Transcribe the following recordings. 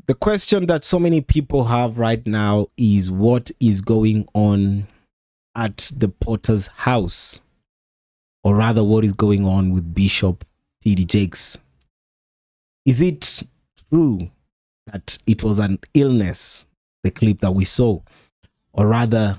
the question that so many people have right now is what is going on at the Potter's house, or rather what is going on with Bishop T.D. Jakes. Is it true that it was an illness, the clip that we saw, or rather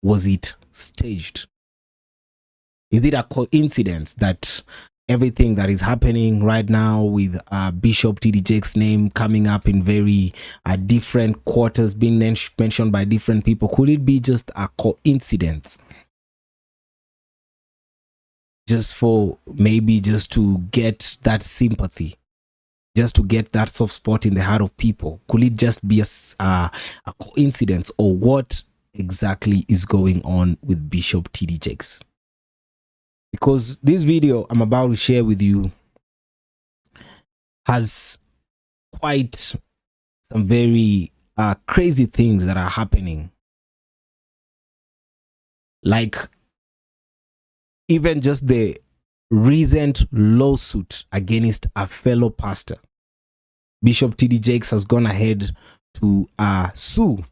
was it staged? Is it a coincidence that everything that is happening right now with Bishop T.D. Jakes' name coming up in very different quarters, being mentioned by different people, could it be just a coincidence? Just for maybe just to get that sympathy, just to get that soft spot in the heart of people? Could it just be a coincidence, or what exactly is going on with Bishop T.D. Jakes? Because this video I'm about to share with you has quite some very crazy things that are happening. Like even just the recent lawsuit against a fellow pastor. Bishop T.D. Jakes has gone ahead to sue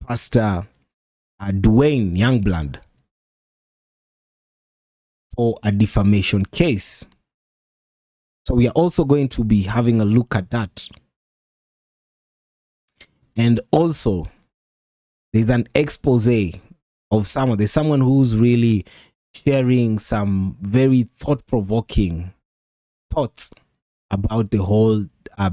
Pastor Dwayne Youngblood for a defamation case. So we are also going to be having a look at that. And also, there's an expose of someone. There's someone who's really sharing some very thought-provoking thoughts about the whole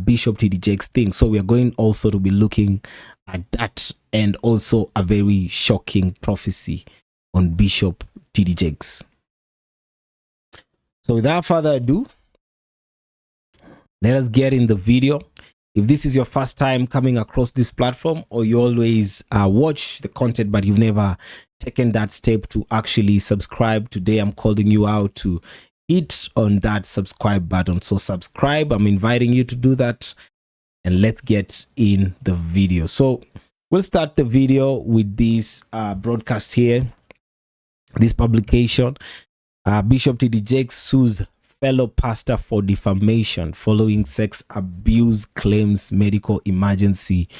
Bishop T.D. Jakes thing. So we are going also to be looking at that, and also a very shocking prophecy on Bishop T.D. Jakes. So without further ado, let us get in the video. If this is your first time coming across this platform, or you always watch the content but you've never taken that step to actually subscribe, today I'm calling you out to hit on that subscribe button. So subscribe, I'm inviting you to do that, and let's get in the video. So we'll start the video with this broadcast here, this publication. Bishop T.D. Jakes sues fellow pastor for defamation following sex abuse claims medical emergency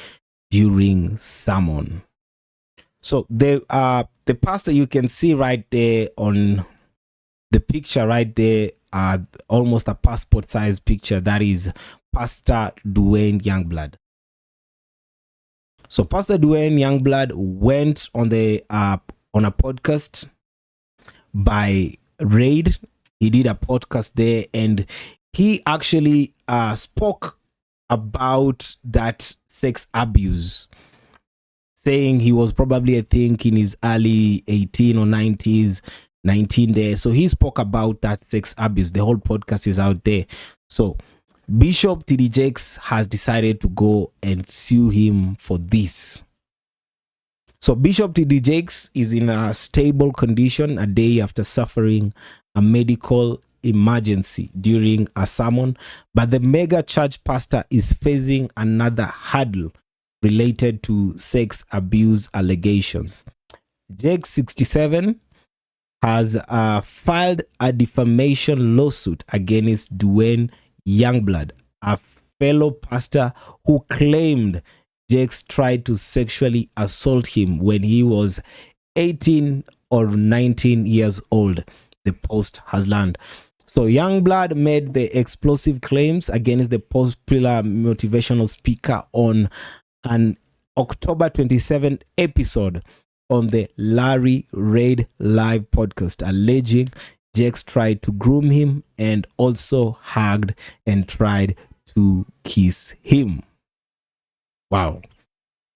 during sermon. So the pastor, you can see right there on the picture right there, almost a passport size picture, that is Pastor Dwayne Youngblood. So Pastor Dwayne Youngblood went on the on a podcast by Raid. He did a podcast there, and he actually spoke about that sex abuse, saying he was probably, I think, in his early 18 or 90s, 19 there. So he spoke about that sex abuse. The whole podcast is out there. So Bishop T.D. Jakes has decided to go and sue him for this. So Bishop T.D. Jakes is in a stable condition a day after suffering a medical emergency during a sermon, but the mega church pastor is facing another hurdle related to sex abuse allegations. Jakes, 67, has filed a defamation lawsuit against Dwayne Youngblood, a fellow pastor who claimed Jakes tried to sexually assault him when he was 18 or 19 years old, the Post has learned. So Youngblood made the explosive claims against the popular motivational speaker on an October 27th episode on the Larry Reid Live podcast, alleging Jakes tried to groom him and also hugged and tried to kiss him. Wow.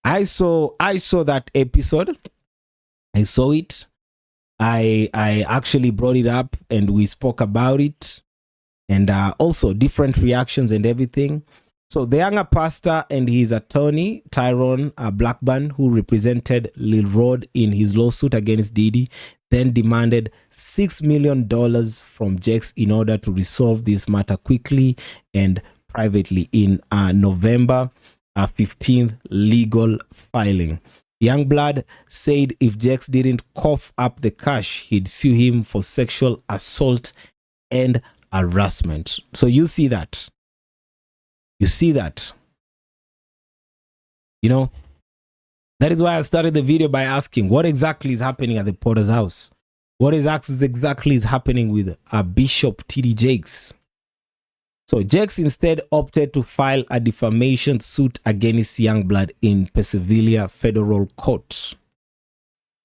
I saw that episode. I saw it. I actually brought it up and we spoke about it, and also different reactions and everything. So the younger pastor and his attorney, Tyrone Blackburn, who represented Lil Rod in his lawsuit against Diddy, then demanded $6 million from Jakes in order to resolve this matter quickly and privately in November 15th legal filing. Youngblood said if Jakes didn't cough up the cash, he'd sue him for sexual assault and harassment. So you see that. You see that? You know, that is why I started the video by asking what exactly is happening at the Potter's house. What exactly is happening with Bishop T.D. Jakes? So Jakes instead opted to file a defamation suit against Youngblood in Pennsylvania federal court.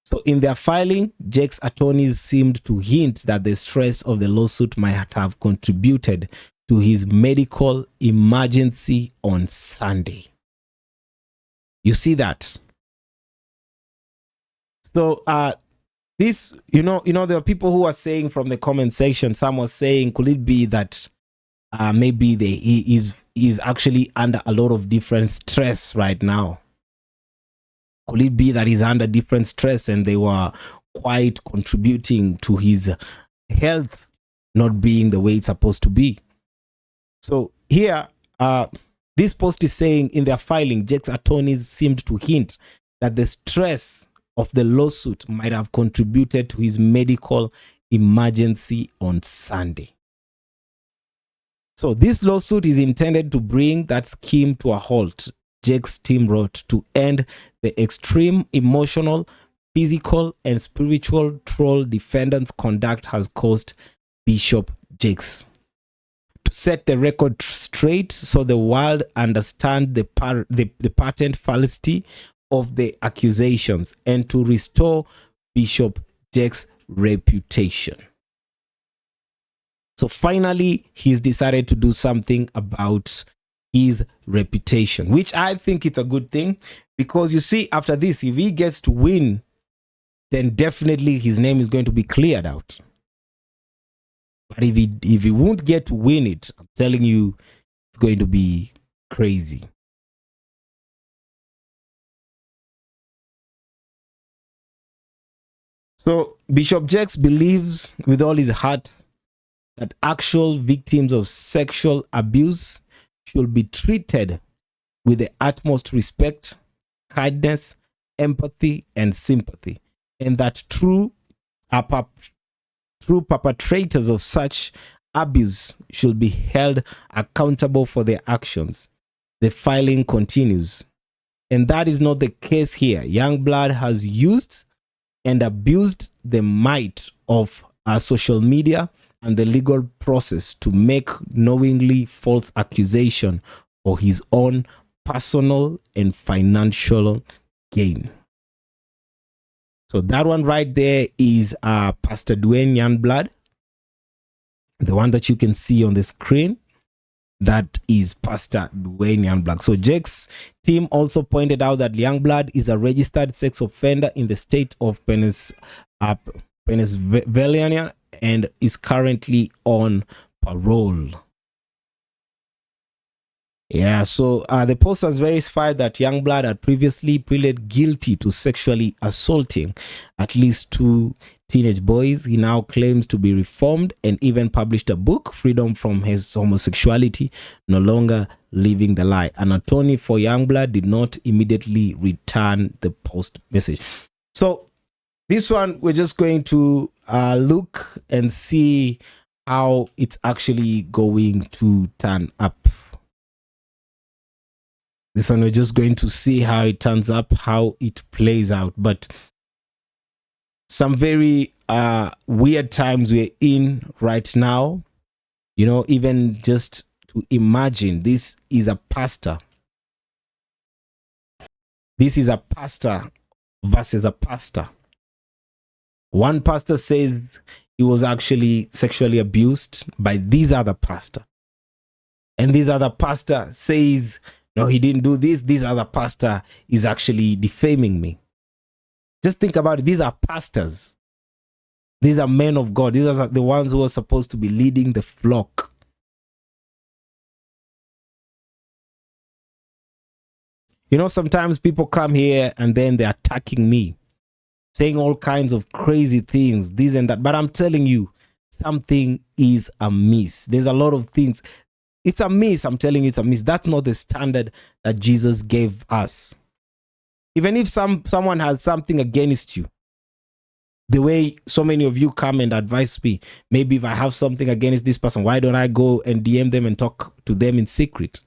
So in their filing, Jakes' attorneys seemed to hint that the stress of the lawsuit might have contributed to his medical emergency on Sunday. You see that? So this, there are people who are saying from the comment section, some are saying, could it be that maybe he is actually under a lot of different stress right now? Could it be that he's under different stress and they were quite contributing to his health not being the way it's supposed to be? So here, this post is saying in their filing, Jake's attorneys seemed to hint that the stress of the lawsuit might have contributed to his medical emergency on Sunday. So this lawsuit is intended to bring that scheme to a halt, Jake's team wrote, to end the extreme emotional, physical, and spiritual troll defendant's conduct has caused Bishop Jakes. To set the record straight so the world understand the patent fallacy of the accusations and to restore Bishop Jakes' reputation. So finally, he's decided to do something about his reputation, which I think it's a good thing, because you see, after this, if he gets to win, then definitely his name is going to be cleared out. But if he won't get to win it, I'm telling you, it's going to be crazy. So Bishop Jakes believes with all his heart that actual victims of sexual abuse should be treated with the utmost respect, kindness, empathy, and sympathy, and that true perpetrators of such abuse should be held accountable for their actions. The filing continues. And that is not the case here. Youngblood has used and abused the might of social media and the legal process to make knowingly false accusation for his own personal and financial gain. So that one right there is Pastor Dwayne Youngblood, the one that you can see on the screen. That is Pastor Dwayne Youngblood. So Jake's team also pointed out that Youngblood is a registered sex offender in the state of Pennsylvania and is currently on parole. Yeah, so the post has verified that Youngblood had previously pleaded guilty to sexually assaulting at least 2 teenage boys. He now claims to be reformed and even published a book, Freedom from His Homosexuality, No Longer Living the Lie. An attorney for Youngblood did not immediately return the post message. So this one, we're just going to look and see how it's actually going to turn up. This one, we're just going to see how it turns up, how it plays out. But some very weird times we're in right now. You know, even just to imagine, this is a pastor. This is a pastor versus a pastor. One pastor says he was actually sexually abused by this other pastor. And this other pastor says, no, he didn't do this. This other pastor is actually defaming me. Just think about it. These are pastors. These are men of God. These are the ones who are supposed to be leading the flock. You know, sometimes people come here and then they're attacking me, saying all kinds of crazy things, this and that. But I'm telling you, something is amiss. There's a lot of things. It's a miss. I'm telling you, it's a miss. That's not the standard that Jesus gave us. Even if someone has something against you, the way so many of you come and advise me, maybe if I have something against this person, why don't I go and DM them and talk to them in secret?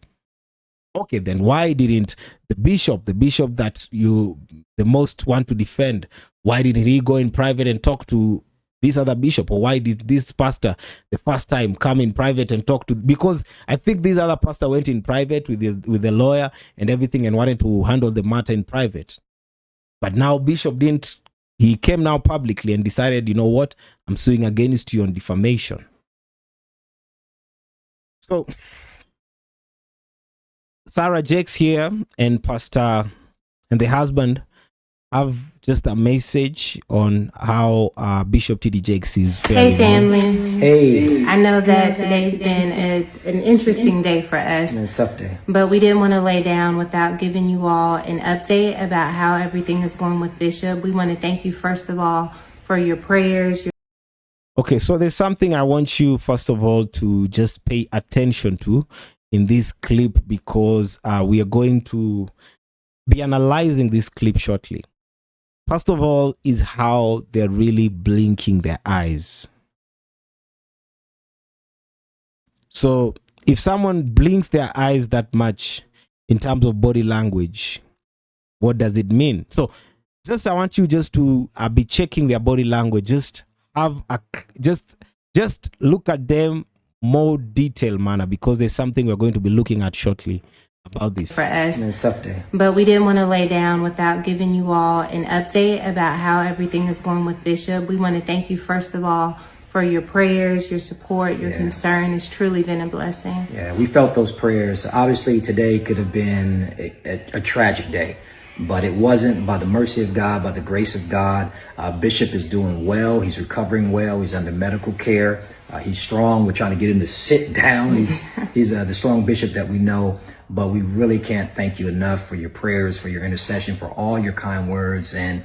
Okay, then why didn't the bishop that you the most want to defend, why didn't he go in private and talk to this other bishop? Or why did this pastor the first time come in private and talk to, because I think this other pastor went in private with the lawyer and everything and wanted to handle the matter in private. But now bishop didn't. He came now publicly and decided, you know what, I'm suing against you on defamation. So Sarah Jakes here and Pastor and the husband have just a message on how Bishop T.D. Jakes is faring. Hey family. Hey. I know that today's been an interesting day for us. A tough day. But we didn't want to lay down without giving you all an update about how everything is going with Bishop. We want to thank you first of all for your prayers. Okay, so there's something I want you first of all to just pay attention to in this clip, because we are going to be analyzing this clip shortly. First of all is how they're really blinking their eyes. So if someone blinks their eyes that much in terms of body language, what does it mean? So I want you just to be checking their body language. Just have a just look at them more detailed manner, because there's something we're going to be looking at shortly about this. For us. A tough day. But we didn't want to lay down without giving you all an update about how everything is going with Bishop. We want to thank you first of all for your prayers, your support, your concern. It's truly been a blessing. Yeah, we felt those prayers. Obviously, today could have been a tragic day, but it wasn't. By the mercy of God, by the grace of God, Bishop is doing well. He's recovering well. He's under medical care. He's strong. We're trying to get him to sit down. He's the strong bishop that we know. But we really can't thank you enough for your prayers, for your intercession, for all your kind words, and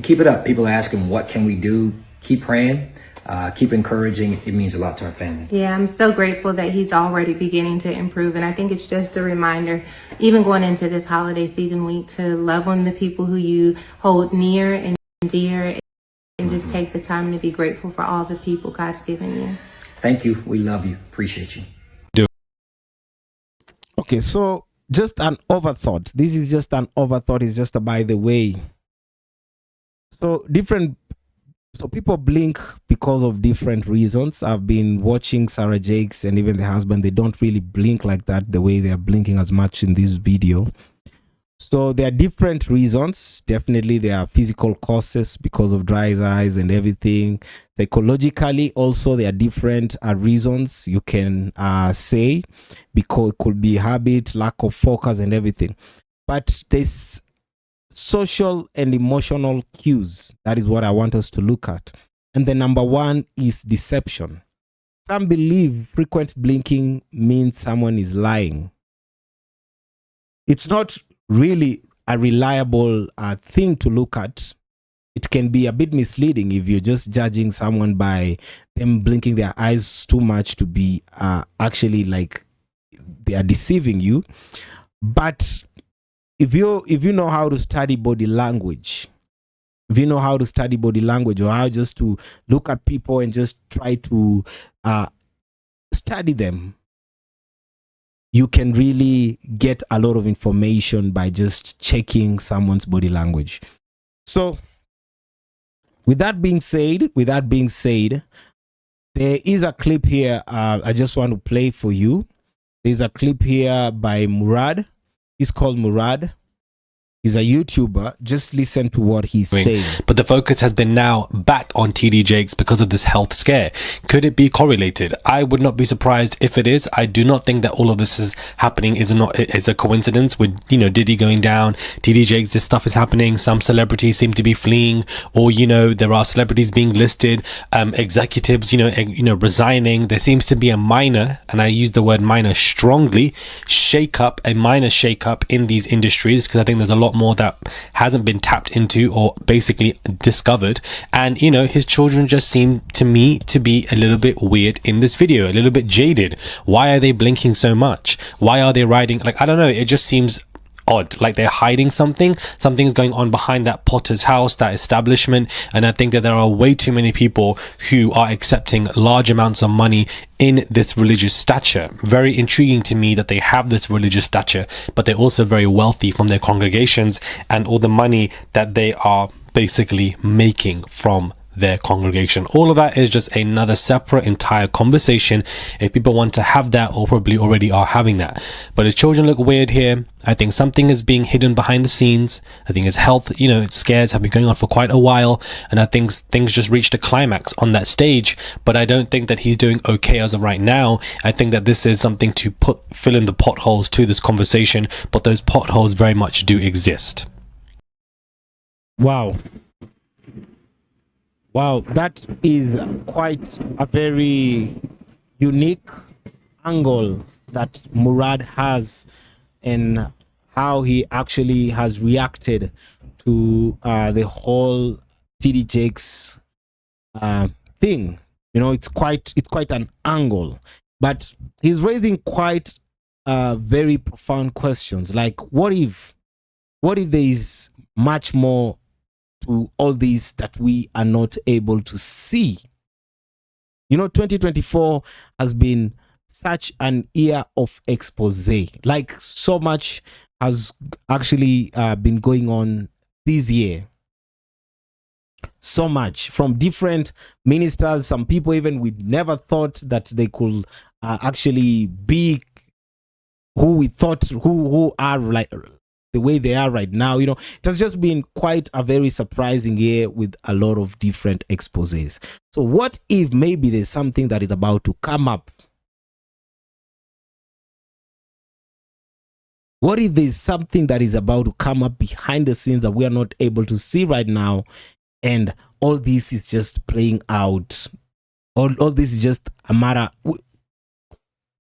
keep it up. People are asking, what can we do? Keep praying, keep encouraging. It means a lot to our family. Yeah, I'm so grateful that he's already beginning to improve. And I think it's just a reminder, even going into this holiday season week, to love on the people who you hold near and dear, and just take the time to be grateful for all the people God's given you. Thank you. We love you. Appreciate you. Okay, so just an overthought. This is just an overthought. It's just a by the way. So people blink because of different reasons. I've been watching Sarah Jakes and even the husband. They don't really blink like that, the way they are blinking as much in this video. So there are different reasons. Definitely there are physical causes because of dry eyes and everything. Psychologically also there are different reasons you can say, because it could be habit, lack of focus and everything. But there's social and emotional cues. That is what I want us to look at. And the number one is deception. Some believe frequent blinking means someone is lying. It's not really a reliable thing to look at. It can be a bit misleading if you're just judging someone by them blinking their eyes too much to be actually like they are deceiving you. But if you know how to study body language, or how just to look at people and just try to study them, you can really get a lot of information by just checking someone's body language. So with that being said, there is a clip here I just want to play for you. There's a clip here by Murad. He's called Murad. He's a YouTuber. Just listen to what he's saying. But the focus has been now back on TD Jakes because of this health scare. Could it be correlated? I would not be surprised if it is. I do not think that all of this is happening is a coincidence with, you know, Diddy going down, TD Jakes, this stuff is happening. Some celebrities seem to be fleeing, or, you know, there are celebrities being listed, executives, you know, resigning. There seems to be a minor, and I use the word minor strongly, a minor shake up in these industries, because I think there's a lot more that hasn't been tapped into or basically discovered. And, you know, his children just seem to me to be a little bit weird in this video, a little bit jaded. Why are they blinking so much? Why are they riding? Like, I don't know, it just seems odd, like they're hiding something. Something's going on behind that potter's house, that establishment. And I think that there are way too many people who are accepting large amounts of money in this religious stature. Very intriguing to me that they have this religious stature, but they're also very wealthy from their congregations and all the money that they are basically making from their congregation. All of that is just another separate entire conversation if people want to have that, or probably already are having that. But his children look weird here. I think something is being hidden behind the scenes. I think his health, scares have been going on for quite a while, and I think things just reached a climax on that stage. But I don't think that he's doing okay as of right now. I think that this is something to fill in the potholes to this conversation, but those potholes very much do exist. Wow, that is quite a very unique angle that Murad has, and how he actually has reacted to the whole TD Jakes thing. It's quite an angle, but he's raising quite very profound questions. Like, what if there is much more to all this that we are not able to see? 2024 has been such an year of expose. Like, so much has actually been going on this year. So much from different ministers. Some people even we never thought that they could actually be who we thought who are like the way they are right now. It has just been quite a very surprising year with a lot of different exposés. So what if maybe there's something that is about to come up? What if there's something that is about to come up behind the scenes that we are not able to see right now, and all this is just playing out? All this is just a matter,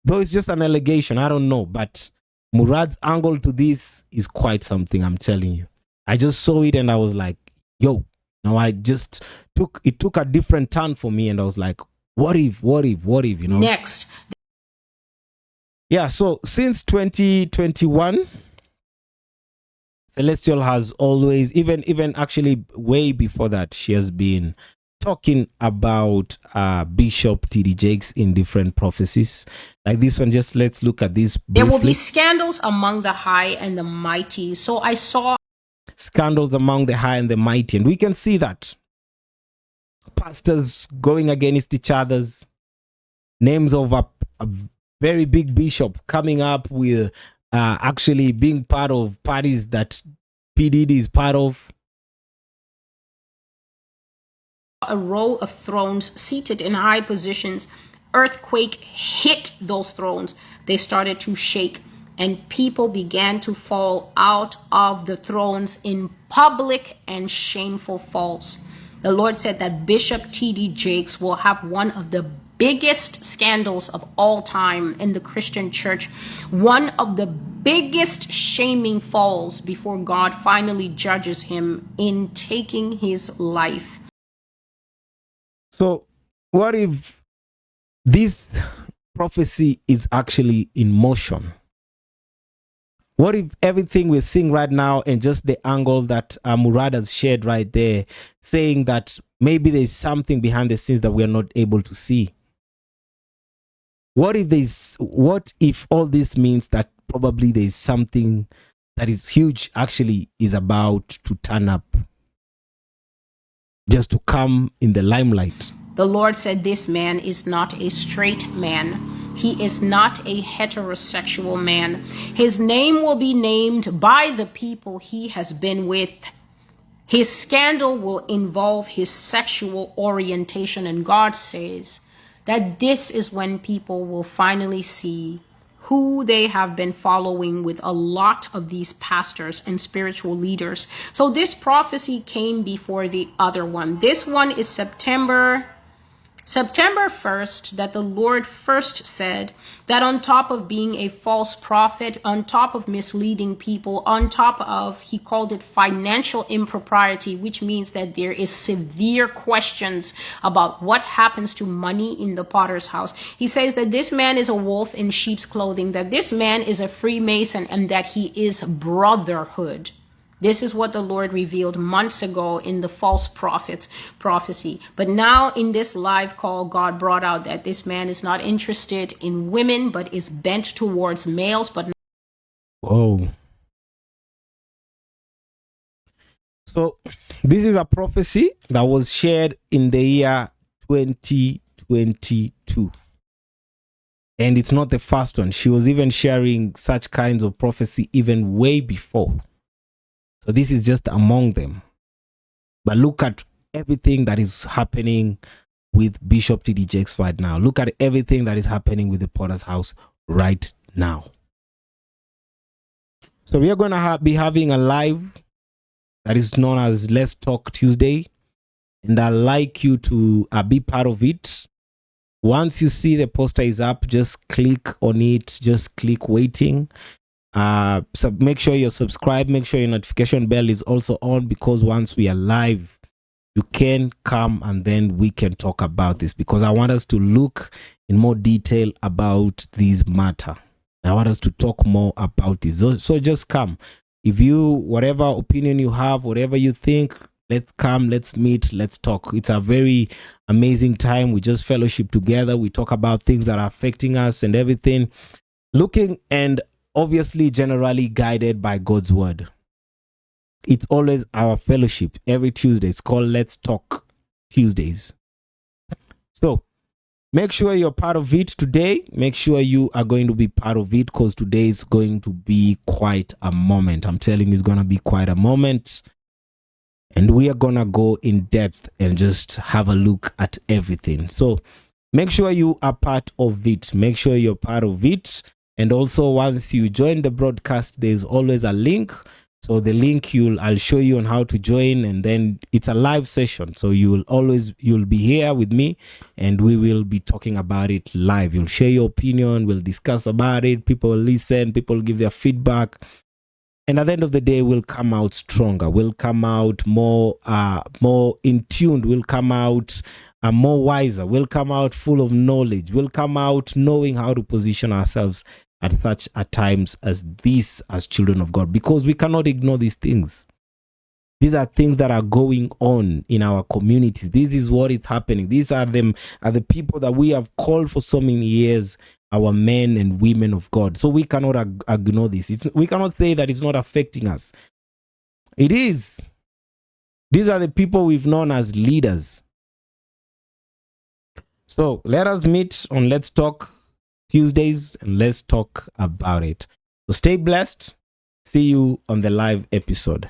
though it's just an allegation, I don't know, but Murad's angle to this is quite something, I'm telling you. I just saw it and I was like, yo, it took a different turn for me, and I was like, what if, Next. Yeah, so since 2021, Celestial has always, even actually way before that, she has been talking about Bishop TD Jakes in different prophecies. Like this one, just let's look at this briefly. There will be scandals among the high and the mighty. So I saw scandals among the high and the mighty, and we can see that pastors going against each other's names of a very big bishop coming up with actually being part of parties that PDD is part of. a row of thrones seated in high positions. Earthquake hit those thrones. They started to shake, and people began to fall out of the thrones in public and shameful falls. The Lord said that Bishop TD Jakes will have one of the biggest scandals of all time in the Christian church, one of the biggest shaming falls before God finally judges him in taking his life. So what if this prophecy is actually in motion? What if everything we're seeing right now and just the angle that Murad has shared right there, saying that maybe there's something behind the scenes that we're not able to see? What if all this means that probably there's something that is huge actually is about to turn up, just to come in the limelight? The Lord said this man is not a straight man. He is not a heterosexual man. His name will be named by the people he has been with. His scandal will involve his sexual orientation, and God says that this is when people will finally see who they have been following with a lot of these pastors and spiritual leaders. So this prophecy came before the other one. This one is September September 1st, that the Lord first said that on top of being a false prophet, on top of misleading people, on top of, he called it financial impropriety, which means that there is severe questions about what happens to money in the potter's house. He says that this man is a wolf in sheep's clothing, that this man is a Freemason, and that he is brotherhood. This is what the Lord revealed months ago in the false prophet's prophecy. But now in this live call, God brought out that this man is not interested in women, but is bent towards males. But whoa. So this is a prophecy that was shared in the year 2022. And it's not the first one. She was even sharing such kinds of prophecy even way before. So this is just among them. But look at everything that is happening with Bishop T.D. Jakes right now. Look at everything that is happening with the Potter's House right now. So we are going to be having a live that is known as Let's Talk Tuesday. And I'd like you to be part of it. Once you see the poster is up, just click on it. Just click waiting. So make sure you're subscribed, make sure your notification bell is also on, because once we are live you can come and then we can talk about this, because I want us to look in more detail about this matter. I want us to talk more about this. So just come. If you, whatever opinion you have, whatever you think, let's come, let's meet, let's talk. It's a very amazing time. We just fellowship together, we talk about things that are affecting us and everything, looking and obviously generally guided by God's word. It's always our fellowship every Tuesday. It's called Let's Talk Tuesdays. So make sure you're part of it today. Make sure you are going to be part of it, because today is going to be quite a moment. I'm telling you, it's going to be quite a moment. And we are going to go in depth and just have a look at everything. So make sure you are part of it. Make sure you're part of it. And also, once you join the broadcast, there's always a link. So the link, I'll show you on how to join, and then it's a live session. So you'll be here with me, and we will be talking about it live. You'll share your opinion. We'll discuss about it. People will listen. People will give their feedback. And at the end of the day, we'll come out stronger. We'll come out more in tune. We'll come out more wiser. We'll come out full of knowledge. We'll come out knowing how to position ourselves at such times as this, as children of God, because we cannot ignore these things. These are things that are going on in our communities. This is what is happening. These are the people that we have called for so many years, our men and women of God. So we cannot ignore this. We cannot say that it's not affecting us. It is. These are the people we've known as leaders. So let us meet on Let's Talk Tuesdays, and let's talk about it. So stay blessed. See you on the live episode.